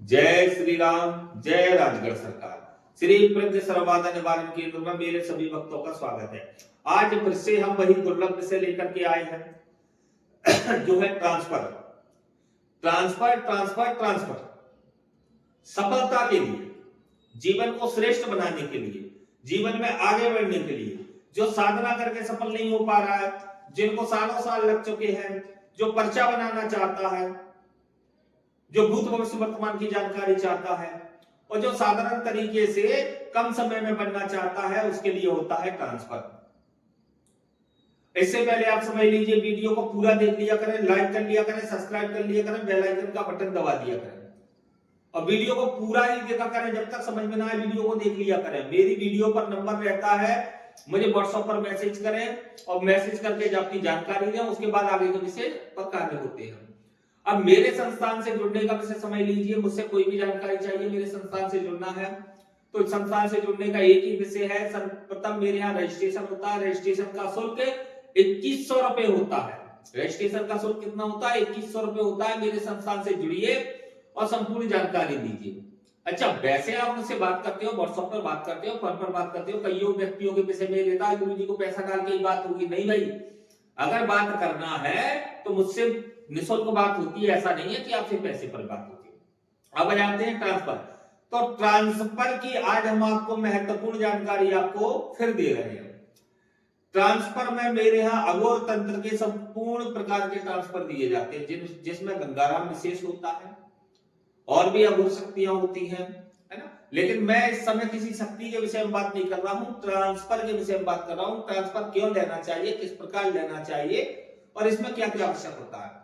जय श्री राम, जय राजगढ़ सरकार। श्री प्रज्ञ सर्वबाधा निवारण केंद्र में मेरे सभी भक्तों का स्वागत है। आज फिर से हम वही दुर्लभ विषय लेकर के आए हैं जो है ट्रांसफर ट्रांसफर ट्रांसफर ट्रांसफर। सफलता के लिए, जीवन को श्रेष्ठ बनाने के लिए, जीवन में आगे बढ़ने के लिए, जो साधना करके सफल नहीं हो पा रहा है, जिनको सालों साल लग चुके हैं, जो पर्चा बनाना चाहता है, जो भूत भविष्य वर्तमान की जानकारी चाहता है और जो साधारण तरीके से कम समय में बनना चाहता है, उसके लिए होता है ट्रांसफर। इससे पहले आप समझ लीजिए, वीडियो को पूरा देख लिया करें, लाइक कर लिया करें, सब्सक्राइब कर लिया करें, बेल आइकन का बटन दबा दिया करें और वीडियो को पूरा ही देखा करें। जब तक समझ में ना आए वीडियो को देख लिया करें। मेरी वीडियो पर नंबर रहता है, मुझे व्हाट्सएप पर मैसेज करें और मैसेज करके जब आपकी जानकारी दें, उसके बाद आगे के विषय पर कार्य होते हैं। अब मेरे संस्थान से जुड़ने का विषय समझ लीजिए, मुझसे कोई भी जानकारी चाहिए, मेरे संस्थान से जुड़ना है तो संस्थान से जुड़ने का एक ही विषय है। सर्वप्रथम मेरे यहाँ रजिस्ट्रेशन होता है। रजिस्ट्रेशन का शुल्क 2100 रुपए होता है। रजिस्ट्रेशन का शुल्क कितना होता है? 2100 रुपए होता है। मेरे संस्थान से जुड़िए और संपूर्ण जानकारी लीजिए। अच्छा, वैसे आप मुझसे बात करते हो, व्हाट्सएप पर बात करते हो, फोन पर बात करते हो, कईयों व्यक्तियों के विषय में रहता है गुरु जी को पैसा डाल के ही बात होगी। नहीं भाई, अगर बात करना है तो मुझसे निःशुल्क बात होती है, ऐसा नहीं है कि आपसे पैसे पर बात होती है। अब आ जाते हैं ट्रांसफर। तो ट्रांसफर की आज हम आपको महत्वपूर्ण जानकारी आपको फिर दे रहे हैं। ट्रांसफर में मेरे यहाँ अघोर तंत्र के संपूर्ण प्रकार के ट्रांसफर दिए जाते हैं, जिसमें गंगाराम विशेष होता है और भी अघोर शक्तियां होती हैं, है ना। लेकिन मैं इस समय किसी शक्ति के विषय में बात नहीं कर रहा हूं, ट्रांसफर के विषय में बात कर रहा हूं। ट्रांसफर क्यों लेना चाहिए, किस प्रकार लेना चाहिए और इसमें क्या क्या आवश्यक होता है।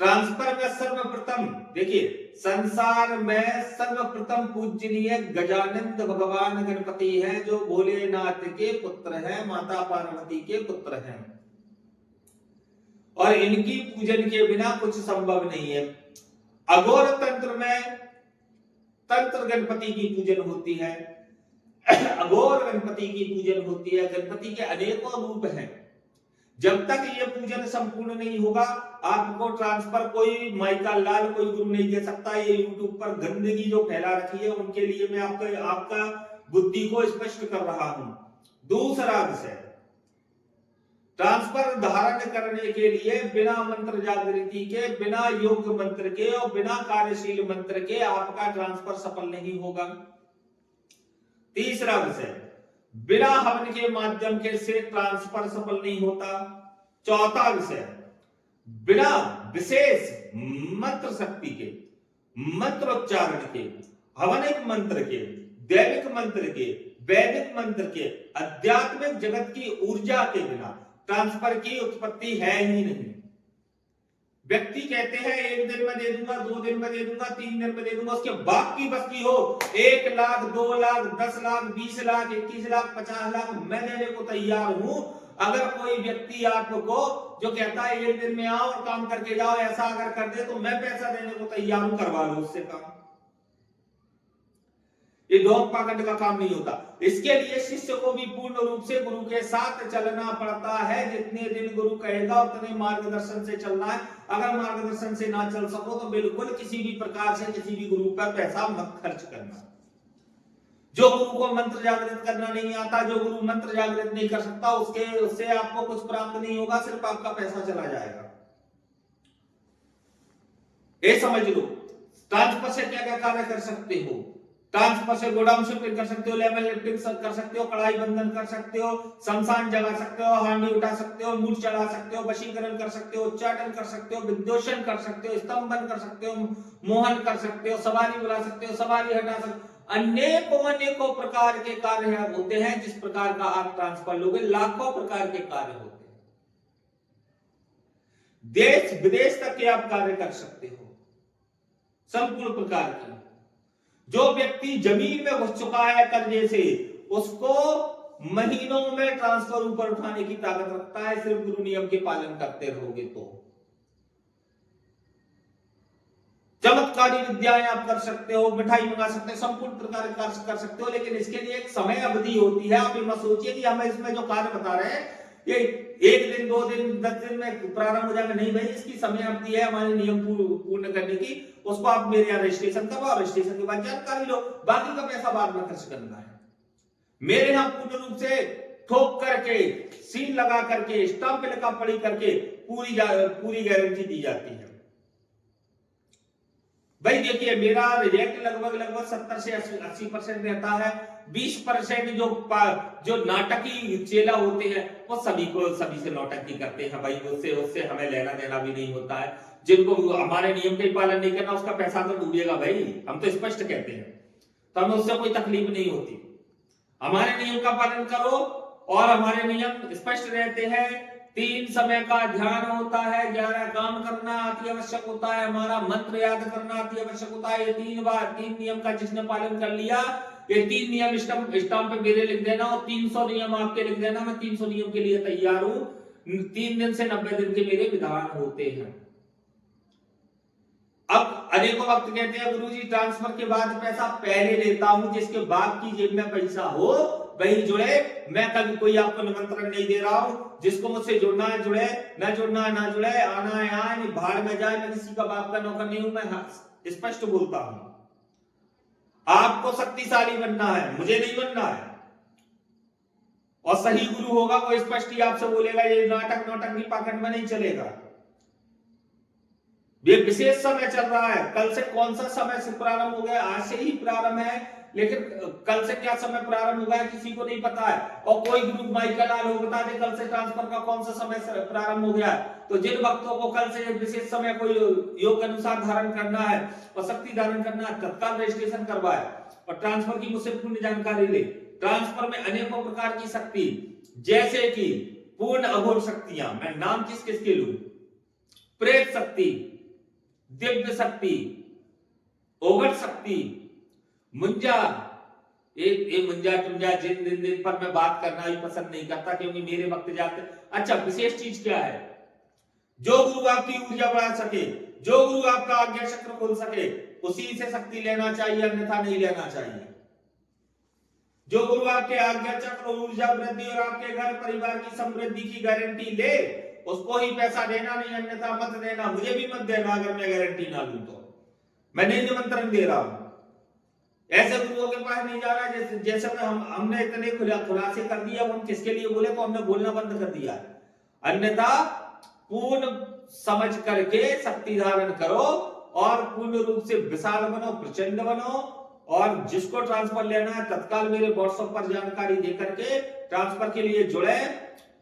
ट्रांसफर में सर्वप्रथम देखिए, संसार में सर्वप्रथम पूजनीय गजानंद भगवान गणपति हैं, जो भोलेनाथ के पुत्र हैं, माता पार्वती के पुत्र हैं और इनकी पूजन के बिना कुछ संभव नहीं है। अघोर तंत्र में तंत्र गणपति की पूजन होती है, अघोर गणपति की पूजन होती है। गणपति के अनेकों रूप हैं। जब तक ये पूजन संपूर्ण नहीं होगा, आपको ट्रांसफर कोई माइका लाल कोई गुरु नहीं दे सकता। ये यूट्यूब पर गंदगी जो फैला रखी है, उनके लिए मैं आपका बुद्धि को स्पष्ट कर रहा हूं। दूसरा विषय, ट्रांसफर धारण करने के लिए बिना मंत्र जागृति के, बिना योग मंत्र के और बिना कार्यशील मंत्र के आपका ट्रांसफर सफल नहीं होगा। तीसरा विषय, बिना हवन के माध्यम के से ट्रांसफर सफल नहीं होता। चौथा विषय, बिना विशेष मंत्र शक्ति के, मंत्रोच्चारण के, हवनिक मंत्र के, दैविक मंत्र के, वैदिक मंत्र के, आध्यात्मिक जगत की ऊर्जा के बिना ट्रांसफर की उत्पत्ति है ही नहीं। व्यक्ति कहते हैं 1 दिन में दे दूंगा, 2 दिन में दे दूंगा, 3 दिन में दे दूंगा, उसके बाप की बस की हो 1 लाख, 2 लाख, 10 लाख, 20 लाख, 21 लाख, 50 लाख मैं देने को तैयार हूं। अगर कोई व्यक्ति आपको जो कहता है 1 दिन में आओ और काम करके जाओ, ऐसा अगर कर दे तो मैं पैसा देने को तैयार हूं, करवा लो उससे काम। ये ढोंग पाखंड का काम नहीं होता। इसके लिए शिष्य को भी पूर्ण रूप से गुरु के साथ चलना पड़ता है। जितने दिन गुरु कहेगा उतने मार्गदर्शन से चलना है। अगर मार्गदर्शन से ना चल सको तो बिल्कुल किसी भी प्रकार से किसी भी गुरु पर पैसा मत खर्च करना। जो गुरु को मंत्र जागृत करना नहीं आता, जो गुरु मंत्र जागृत नहीं कर सकता, उससे आपको कुछ प्राप्त नहीं होगा, सिर्फ आपका पैसा चला जाएगा। ये समझ लो। ट्रांसफर से क्या क्या कार्य कर सकते हो। ट्रांसफर से गोडाउन शिफ्टिंग कर सकते हो, लेवल लिफ्टिंग कर सकते हो, कढ़ाई बंधन कर सकते हो, शमशान जगा सकते हो, हांडी उठा सकते हो, मूठ चढ़ा सकते हो, वशीकरण कर सकते हो, उच्चाटन कर सकते हो, विद्योषण कर सकते हो, स्तंभन कर सकते हो, मोहन कर सकते हो, सवारी बुला सकते हो, सवारी हटा सकते हो। अनेकों प्रकार के कार्य होते हैं। जिस प्रकार का आप ट्रांसफर लोगे, लाखों प्रकार के कार्य होते हैं। देश विदेश तक के आप कार्य कर सकते हो, संपूर्ण प्रकार के। जो व्यक्ति जमीन में घुस चुका है कर्जे से, उसको महीनों में ट्रांसफर ऊपर उठाने की ताकत रखता है, सिर्फ गुरु नियम के पालन करते रहोगे तो। चमत्कारी विद्याएं आप कर सकते हो, मिठाई मंगा सकते हो, संपूर्ण प्रकार कार्य कर सकते हो, लेकिन इसके लिए एक समय अवधि होती है। आप ये मत सोचिए कि हमें इसमें जो कार्य बता रहे हैं ये 1 दिन, 2 दिन, 10 दिन में प्रारंभ हो जाएगा। नहीं भाई, इसकी समय अवधि है हमारे नियम पूर्ण करने की। उसको आप मेरे यहाँ रजिस्ट्रेशन करवाओ, रजिस्ट्रेशन के बाद जानकारी लो, बाकी का पैसा बाद में खर्च करना है। मेरे यहाँ पूर्ण रूप से ठोक करके, सील लगा करके, स्टाम्प लिखा पढ़ी करके पूरी गारंटी दी जाती है। भाई देखिए, मेरा रिजेक्ट लगभग 70 से 80% रहता है। 20% जो नाटकी चेला होते हैं वो सभी से नौटंकी करते हैं। भाई उससे हमें लेना देना भी नहीं होता है। जिनको हमारे नियम का पालन नहीं करना, उसका पैसा तो डूबेगा भाई, हम तो स्पष्ट कहते हैं, तो हमें उससे कोई तकलीफ नहीं होती। हमारे नियम का पालन करो, और हमारे नियम स्पष्ट रहते हैं। 3 समय का ध्यान होता है, 11 काम करना अति आवश्यक होता है, हमारा मंत्र याद करना अति आवश्यक होता है। ये 3 नियम का जिसने पालन कर लिया, ये 3 नियम स्टाम्प पे मेरे लिख देना, और 300 नियम आपके लिख देना। मैं 300 नियम के लिए तैयार हूं। 3 दिन से 90 दिन के मेरे विधान होते हैं। अब अनेकों वक्त कहते हैं गुरुजी ट्रांसफर के बाद पैसा पहले लेता हूं, जिसके बाद की जेब में पैसा हो वही जुड़े। मैं कभी कोई आपको निमंत्रण नहीं दे रहा हूं, जिसको मुझसे जुड़ना है जुड़े, ना जुड़ना है ना जुड़े, आना है आए, भाड़ में जाए। मैं किसी का बाप का नौकर नहीं हूं, मैं स्पष्ट बोलता हूं। आपको शक्तिशाली बनना है, मुझे नहीं बनना है। और सही गुरु होगा वो स्पष्ट ही आपसे बोलेगा, ये नाटक नौटंकी पाखंड में नहीं चलेगा। ये विशेष समय चल रहा है। कल से कौन सा समय से प्रारंभ हो गया, आज से ही प्रारंभ है, लेकिन कल से क्या समय प्रारंभ होगा किसी को नहीं पता है। और कोई गुरु माइकल लाल हो बता दे कल से ट्रांसफर का कौन सा समय प्रारंभ हो गया है। तो जिन भक्तों को कल से विशेष समय कोई योग अनुसार धारण करना है और शक्ति धारण करना है, तत्काल रजिस्ट्रेशन करवाए और ट्रांसफर की मुझसे पूर्ण जानकारी ले। ट्रांसफर में अनेकों प्रकार की शक्ति, जैसे कि पूर्ण अघोर शक्तियां, मैं नाम किस किस के लूं, प्रेत शक्ति, दिव्य शक्ति, ओघट शक्ति, मुंजा, एक मुंजा टुंजा जिन दिन पर मैं बात करना भी पसंद नहीं करता, क्योंकि मेरे वक्त जाते। अच्छा, विशेष चीज क्या है, जो गुरु आपकी ऊर्जा बढ़ा सके, जो गुरु आपका आज्ञा चक्र खोल सके, उसी से शक्ति लेना चाहिए, अन्यथा नहीं लेना चाहिए। जो गुरु आपके आज्ञा चक्र, ऊर्जा वृद्धि और आपके घर परिवार की समृद्धि की गारंटी ले, उसको ही पैसा देना, नहीं अन्यथा मत देना। मुझे भी मत देना अगर मैं गारंटी ना लूं तो। मैं नहीं निमंत्रण दे रहा हूं, ऐसे गुरुओं के पास नहीं जा रहा। जैसे हमने इतने खुलासे कर दिया, हम किसके लिए बोले तो हमने बोलना बंद कर दिया। अन्यथा पूर्ण समझ करके शक्ति धारण करो और पूर्ण रूप से विशाल बनो, प्रचंड बनो। और जिसको ट्रांसफर लेना है तत्काल मेरे व्हाट्सएप पर जानकारी देकर के ट्रांसफर के लिए जुड़े।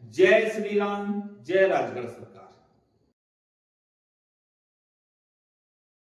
जय श्री राम, जय राजगढ़ सरकार।